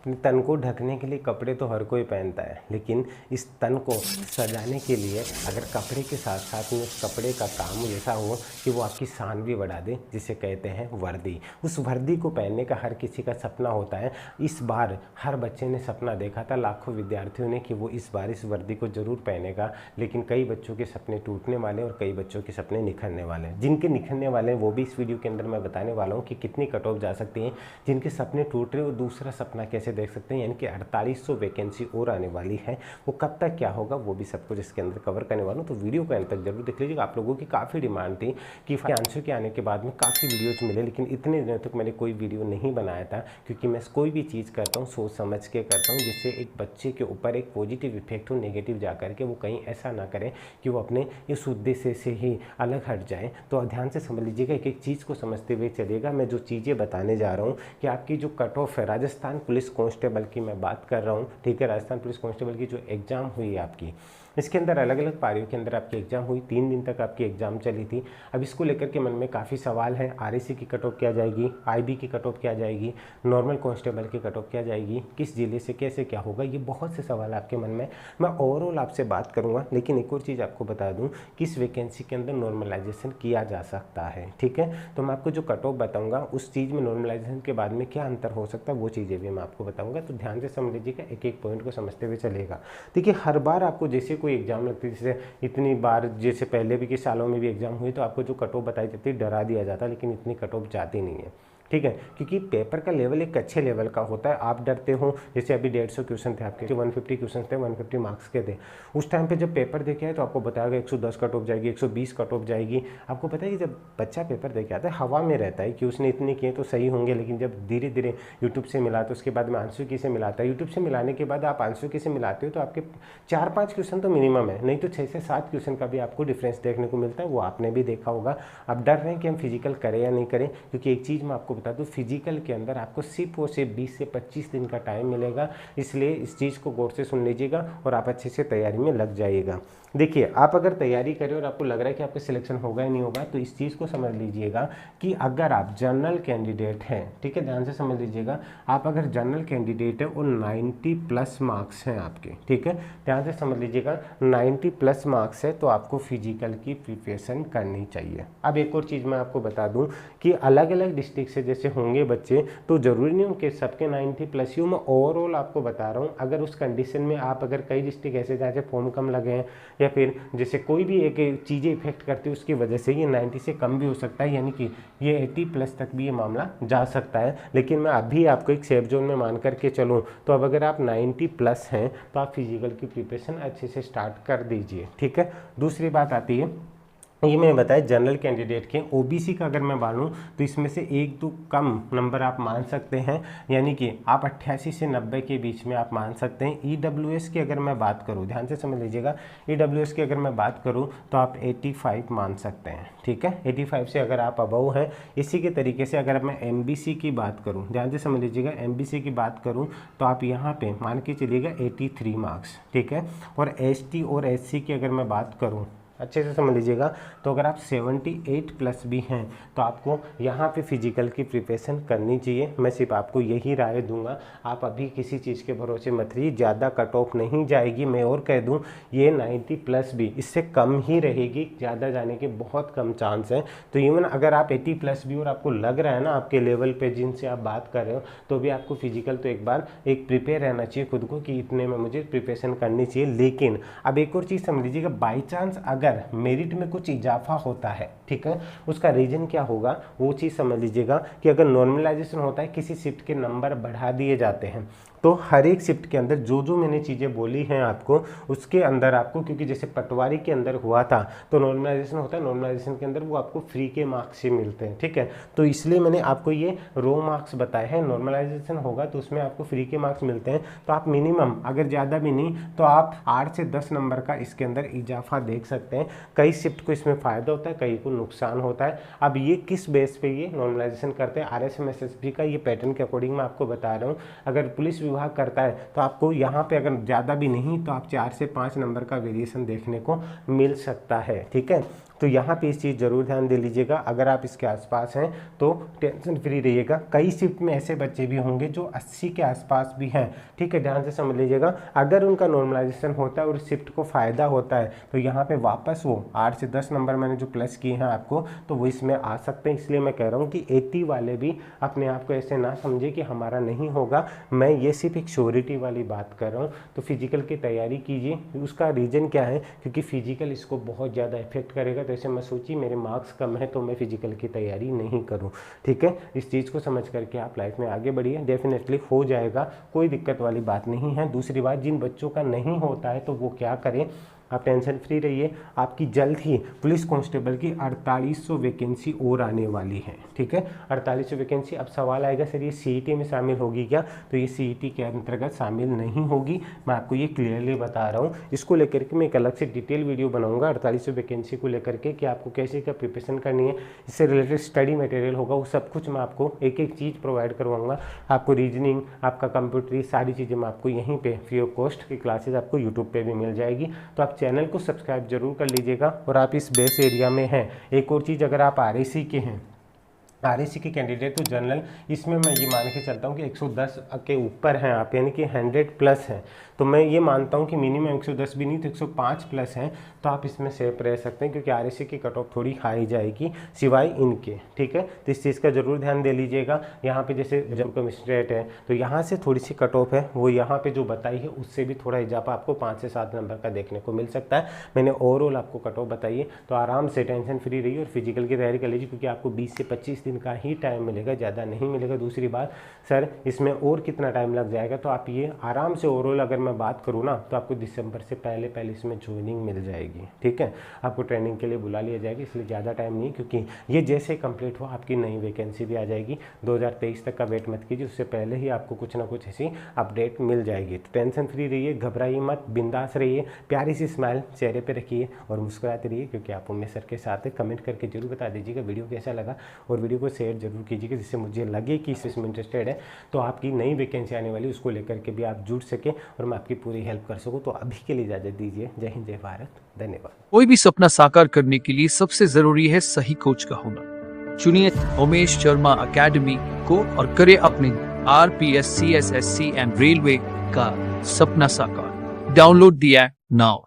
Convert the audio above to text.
अपने तन को ढकने के लिए कपड़े तो हर कोई पहनता है, लेकिन इस तन को सजाने के लिए अगर कपड़े के साथ साथ में उस कपड़े का काम ऐसा हो कि वो आपकी शान भी बढ़ा दे, जिसे कहते हैं वर्दी। उस वर्दी को पहनने का हर किसी का सपना होता है। इस बार हर बच्चे ने सपना देखा था, लाखों विद्यार्थियों ने, कि वो इस बार इस वर्दी को जरूर पहनेगा, लेकिन कई बच्चों के सपने टूटने वाले और कई बच्चों के सपने निखरने वाले हैं। जिनके निखरने वाले हैं वो भी इस वीडियो के अंदर मैं बताने वाला हूँ कि कितनी कट ऑफ जा सकती है। जिनके सपने टूट रहे हैं वो दूसरा सपना कैसे देख सकते हैं, यानी कि 4800 वैकेंसी और आने वाली है, वो कब तक क्या होगा वो भी सब कुछ इसके अंदर कवर करने वाला हूँ। तो वीडियो को अंत तक जरूर देख लीजिएगा। आप लोगों की काफ़ी डिमांड थी कि आंसर के आने के बाद में काफ़ी वीडियोज मिले, लेकिन इतने दिनों तक मैंने कोई वीडियो नहीं बनाया था, क्योंकि मैं कोई भी चीज़ करता हूँ सोच समझ के करता हूँ, जिससे एक बच्चे के ऊपर एक पॉजिटिव इफेक्ट हो, नेगेटिव जा करके वो कहीं ऐसा ना करे कि वो अपने इस उद्देश्य से ही अलग हट जाए। तो ध्यान से समझ लीजिएगा, एक एक चीज़ को समझते हुए चलिएगा। मैं जो चीज़ें बताने जा रहा हूँ कि आपकी जो कट ऑफ है, राजस्थान पुलिस कांस्टेबल की मैं बात कर रहा हूँ, ठीक है। राजस्थान पुलिस कांस्टेबल की जो एग्ज़ाम हुई है आपकी, इसके अंदर अलग अलग पारियों के अंदर आपकी एग्ज़ाम हुई, 3 दिन तक आपकी एग्ज़ाम चली थी। अब इसको लेकर के मन में काफ़ी सवाल है। आरएसी की कट ऑफ क्या जाएगी, आईबी की कट ऑफ क्या जाएगी, नॉर्मल कांस्टेबल की कट ऑफ क्या जाएगी, किस जिले से कैसे क्या होगा, ये बहुत से सवाल आपके मन में। मैं ओवरऑल आपसे बात करूँगा, लेकिन एक और चीज़ आपको बता दूँ, किस वैकेंसी के अंदर नॉर्मलाइजेशन किया जा सकता है, ठीक है। तो मैं आपको जो कट ऑफ बताऊँगा उस चीज़ में नॉर्मलाइजेशन के बाद में क्या अंतर हो सकता है, वो चीज़ें भी मैं आपको बताऊँगा। तो ध्यान से समझ लीजिएगा, एक एक पॉइंट को समझते हुए चलेगा। देखिए, हर बार आपको जैसे कोई एग्जाम लगती है, जैसे इतनी बार जैसे पहले भी के सालों में भी एग्जाम हुई, तो आपको जो कट ऑफ बताई जाती है डरा दिया जाता है, लेकिन इतनी कट ऑफ जाती नहीं है, ठीक है। क्योंकि पेपर का लेवल एक अच्छे लेवल का होता है। आप डरते हो, जैसे अभी 150 क्वेश्चन थे आपके, 150 क्वेश्चन थे, 150 मार्क्स के थे। उस टाइम पे जब पेपर देके आए तो आपको बताया गया 110 कट ऑफ जाएगी, 120 कट ऑफ जाएगी। आपको पता है कि जब बच्चा पेपर देके आता है हवा में रहता है कि उसने इतने किए तो सही होंगे, लेकिन जब धीरे धीरे यूट्यूब से मिला तो उसके बाद में आंसर की से मिलाता है। यूट्यूब से मिलाने के बाद आप आंसर की से मिलाते हो तो आपके 4-5 क्वेश्चन तो मिनिमम है, नहीं तो 6 से 7 क्वेश्चन का भी आपको डिफरेंस देखने को मिलता है। वो आपने भी देखा होगा। अब डर रहे हैं कि हम फिजिकल करें या नहीं करें, क्योंकि एक चीज़ मैं आपको बता दूँ, फिजिकल के अंदर आपको सिर्फ और सिर्फ 20 से 25 दिन का टाइम मिलेगा। इसलिए इस चीज़ को गौर से सुन लीजिएगा और आप अच्छे से तैयारी में लग जाइएगा। देखिए, आप अगर तैयारी करें और आपको लग रहा है कि आपका सिलेक्शन होगा या नहीं होगा, तो इस चीज़ को समझ लीजिएगा कि अगर आप जनरल कैंडिडेट हैं, ठीक है, ध्यान से समझ लीजिएगा, आप अगर जनरल कैंडिडेट है और 90 प्लस मार्क्स हैं आपके, ठीक है, ध्यान से समझ लीजिएगा, 90 प्लस मार्क्स है तो आपको फिजिकल की प्रिपरेशन करनी चाहिए। अब एक और चीज़ मैं आपको बता दूं कि अलग अलग डिस्ट्रिक्ट से जैसे होंगे बच्चे, तो ज़रूरी नहीं कि सबके 90 प्लस ही हो। मैं ओवरऑल आपको बता रहा हूँ, अगर उस कंडीशन में आप अगर कई डिस्ट्रिक्ट ऐसे जहाँ से फॉर्म कम लगे हैं, या फिर जैसे कोई भी एक चीज़ें इफेक्ट करती है, उसकी वजह से ये 90 से कम भी हो सकता है, यानी कि ये 80 प्लस तक भी ये मामला जा सकता है। लेकिन मैं अभी आपको एक सेफ जोन में मान करके चलूँ, तो अब अगर आप 90 प्लस हैं तो आप फिजिकल की प्रिपरेशन अच्छे से स्टार्ट कर दीजिए, ठीक है। दूसरी बात आती है, ये मैंने बताया जनरल कैंडिडेट के। ओबीसी का अगर मैं मानूं तो इसमें से 1-2 कम नंबर आप मान सकते हैं, यानी कि आप 88 से 90 के बीच में आप मान सकते हैं। ईडब्ल्यूएस की अगर मैं बात करूं, ध्यान से समझ लीजिएगा, ईडब्ल्यूएस की अगर मैं बात करूं तो आप 85 मान सकते हैं, ठीक है, 85 से अगर आप अबव हैं। इसी के तरीके से अगर मैं एमबीसी की बात करूँ, ध्यान से समझ लीजिएगा, एमबीसी की बात करूँ तो आप यहाँ पे मान के चलिएगा 83 मार्क्स, ठीक है। और एसटी और एससी की अगर मैं बात करूँ, अच्छे से समझ लीजिएगा, तो अगर आप 78 प्लस भी हैं तो आपको यहाँ पे फिजिकल की प्रिपरेशन करनी चाहिए। मैं सिर्फ आपको यही राय दूंगा, आप अभी किसी चीज़ के भरोसे मत रहिए, ज़्यादा कट ऑफ नहीं जाएगी। मैं और कह दूं, ये 90 प्लस भी इससे कम ही रहेगी, ज़्यादा जाने के बहुत कम चांस हैं। तो इवन अगर आप 80 प्लस भी और आपको लग रहा है ना आपके लेवल पे जिनसे आप बात कर रहे हो, तो भी आपको फिजिकल तो एक बार एक प्रिपेयर रहना चाहिए खुद को कि इतने में मुझे प्रिपरेशन करनी चाहिए। लेकिन अब एक और चीज़ समझ लीजिएगा, बाई चांस अगर मेरिट में कुछ इजाफा होता है, ठीक है, उसका रीजन क्या होगा वो चीज़ समझ लीजिएगा कि अगर नॉर्मलाइजेशन होता है, किसी शिफ्ट के नंबर बढ़ा दिए जाते हैं, तो हर एक शिफ्ट के अंदर जो जो मैंने चीज़ें बोली हैं आपको, उसके अंदर आपको, क्योंकि जैसे पटवारी के अंदर हुआ था तो नॉर्मलाइजेशन होता है, नॉर्मलाइजेशन के अंदर वो आपको फ्री के मार्क्स ही मिलते हैं, ठीक है। तो इसलिए मैंने आपको ये रो मार्क्स बताए हैं। नॉर्मलाइजेशन होगा तो उसमें आपको फ्री के मार्क्स मिलते हैं, तो आप मिनिमम अगर ज़्यादा भी नहीं तो आप 8 से 10 नंबर का इसके अंदर इजाफा देख सकते हैं। कई शिफ्ट को इसमें फ़ायदा होता है, कई को नुकसान होता है। अब ये किस बेस पे ये नॉर्मलाइजेशन करते हैं, आरएसएमएसएसबी का ये पैटर्न के अकॉर्डिंग मैं आपको बता रहा हूँ। अगर पुलिस विभाग करता है तो आपको यहाँ पे अगर ज़्यादा भी नहीं तो आप 4 से 5 नंबर का वेरिएशन देखने को मिल सकता है, ठीक है। तो यहाँ पे इस चीज़ ज़रूर ध्यान दे लीजिएगा। अगर आप इसके आसपास हैं तो टेंशन फ्री रहिएगा। कई शिफ्ट में ऐसे बच्चे भी होंगे जो 80 के आसपास भी हैं, ठीक है, ध्यान से समझ लीजिएगा। अगर उनका नॉर्मलाइजेशन होता है और शिफ्ट को फ़ायदा होता है तो यहाँ पे वापस वो 8 से 10 नंबर मैंने जो प्लस किए हैं आपको, तो वो इसमें आ सकते हैं। इसलिए मैं कह रहा हूँ कि 80 वाले भी अपने आप को ऐसे ना समझे कि हमारा नहीं होगा। मैं ये सिर्फ एक श्योरिटी वाली बात कर रहा हूँ। तो फिजिकल की तैयारी कीजिए। उसका रीज़न क्या है? क्योंकि फिजिकल इसको बहुत ज़्यादा इफेक्ट करेगा। तो ऐसे मैं सोची मेरे मार्क्स कम है तो मैं फिजिकल की तैयारी नहीं करूँ, ठीक है। इस चीज़ को समझ करके आप लाइफ में आगे बढ़िए, डेफिनेटली हो जाएगा, कोई दिक्कत वाली बात नहीं है। दूसरी बात, जिन बच्चों का नहीं होता है तो वो क्या करें, आप टेंशन फ्री रहिए। आपकी जल्द ही पुलिस कांस्टेबल की 4800 वैकेंसी और आने वाली है, ठीक है, 4800 वैकेंसी। अब सवाल आएगा सर ये सीईटी में शामिल होगी क्या? तो ये सीईटी के अंतर्गत शामिल नहीं होगी, मैं आपको ये क्लियरली बता रहा हूँ। इसको लेकर के मैं एक अलग से डिटेल वीडियो बनाऊंगा 4800 वैकेंसी को लेकर के कि आपको कैसे क्या प्रिपरेशन करनी है, इससे रिलेटेड स्टडी मटेरियल होगा, वो सब कुछ मैं आपको एक एक चीज़ प्रोवाइड करवाऊंगा। आपको रीजनिंग, आपका कंप्यूटर, ये सारी चीज़ें मैं आपको यहीं पे फ्री ऑफ कॉस्ट की क्लासेज आपको यूट्यूब पे भी मिल जाएगी। तो आप चैनल को सब्सक्राइब जरूर कर लीजिएगा। और आप इस बेस एरिया में हैं, एक और चीज़, अगर आप आरएसी के हैं, आरएसी के कैंडिडेट तो जनरल, इसमें मैं ये मान के चलता हूँ कि 110 के ऊपर हैं आप, यानी कि 100 प्लस हैं। तो मैं ये मानता हूँ कि मिनिमम 110 भी नहीं तो 105 प्लस हैं, तो आप इसमें सेफ रह सकते हैं, क्योंकि आरएसी की कट ऑफ थोड़ी हाई जाएगी सिवाय इनके, ठीक है। तो इस चीज़ का जरूर ध्यान दे लीजिएगा। यहाँ पे जैसे जब कमिश्नरेट है तो यहाँ से थोड़ी सी कट ऑफ है, वो यहाँ पे जो बताई है उससे भी थोड़ा इजाफा आपको 5 से 7 नंबर का देखने को मिल सकता है। मैंने ओवरऑल आपको कट ऑफ बताई है, तो आराम से टेंशन फ्री रहिए और फिजिकल की तैयारी कर लीजिए, क्योंकि आपको 20 से 25 दिन का ही टाइम मिलेगा, ज़्यादा नहीं मिलेगा। दूसरी बात, सर इसमें और कितना टाइम लग जाएगा, तो आप ये आराम से ओवरऑल अगर मैं बात करूँ ना तो आपको दिसंबर से पहले इसमें ज्वाइनिंग मिल जाएगी, ठीक है। आपको ट्रेनिंग के लिए बुला लिया जाएगा, इसलिए ज़्यादा टाइम नहीं, क्योंकि ये जैसे कंप्लीट हो आपकी नई वैकेंसी भी आ जाएगी। 2023 तक का वेट मत कीजिए, उससे पहले ही आपको कुछ ना कुछ ऐसी अपडेट मिल जाएगी। तो टेंशन फ्री रहिए, घबराइए मत, बिंदास रहिए, प्यारी सी स्माइल चेहरे पे रखिए और मुस्कुराते रहिए, क्योंकि आप उम्मीद सर के साथ है। कमेंट करके जरूर बता दीजिएगा वीडियो कैसा लगा, और वीडियो को शेयर जरूर कीजिएगा, जिससे मुझे लगे कि इसमें इंटरेस्टेड है, तो आपकी नई वैकेंसी आने वाली उसको लेकर के भी आप जुड़ सके और मैं आपकी पूरी हेल्प कर सकूँ। तो अभी के लिए इजाजत दीजिए। जय हिंद, जय भारत, धन्यवाद। कोई भी सपना साकार करने के लिए सबसे जरूरी है सही कोच का होना। चुनिए उमेश शर्मा एकेडमी को और करे अपने RPS, CSSC एंड रेलवे का सपना साकार। Download the app now.